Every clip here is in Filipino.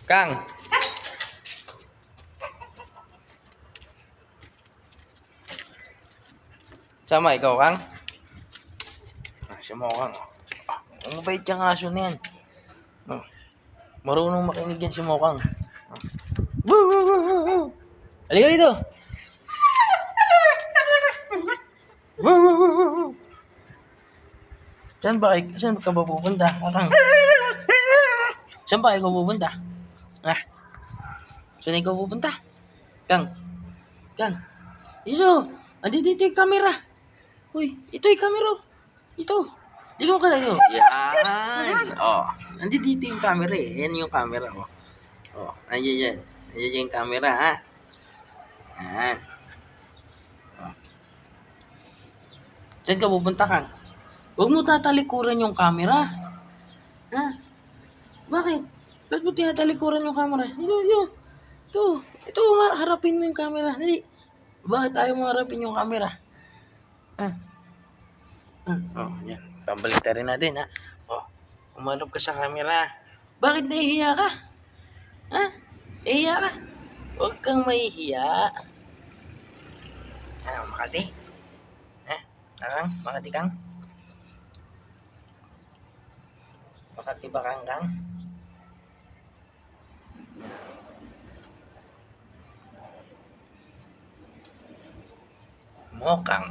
Kang. Sama ikaw, Kang? Si Mokang. Ang mabait yung aso na yan. Marunong makinig yan si Mokang. Woo, woo, woo, woo, woo. Halika dito. Woo, woo, woo, woo. Saan ka ba pupunta, Kang? Saan ba ikaw pupunta? Ah, saan ikaw pupunta? Kang. Dito. Andito yung camera. Uy, ito yung camera. Ito. Ligaw ka na dito. Yan. Andito yung camera eh. Yan yung camera. Nandiyan yan. Nandiyan yung camera ha. Yan. Saan ka pupunta, Kang? Huwag mo tatalikuran yung camera. Ha? Bakit? Ba't mo tinatalikuran yung camera? Ito, harapin mo yung camera. Dali. Bakit ayaw mo harapin yung camera? Yan. Pabalik rin natin, ha? Umarap ka sa camera. Bakit nahihiya ka? Ha? Nahihiya ka? Huwag kang mahihiya. Makati? Makati Kang? Makati ba Kang? Mokang.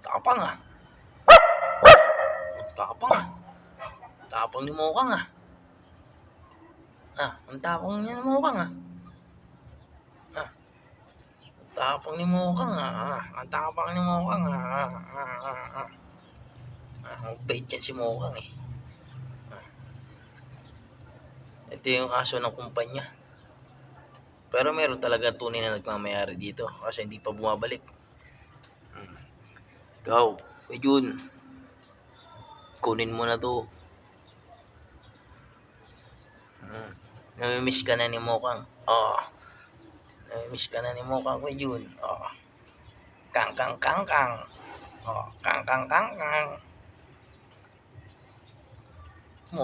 Tapang ah. Tapang ni Mokang ah. Ang tapang niya ni Mokang ah. Tapang ni Mokang ah. Ang tapang ni Mokang ah. Ang bait yan si Mokang eh. Ito yung aso ng kumpanya. Pero meron talaga tunay na nagmamayari dito kasi hindi pa bumabalik. Ikaw, Jun, kunin mo na to. Namimiss ka na ni Mokang. Namimiss ka na ni Mokang, Jun. Kang. Kang.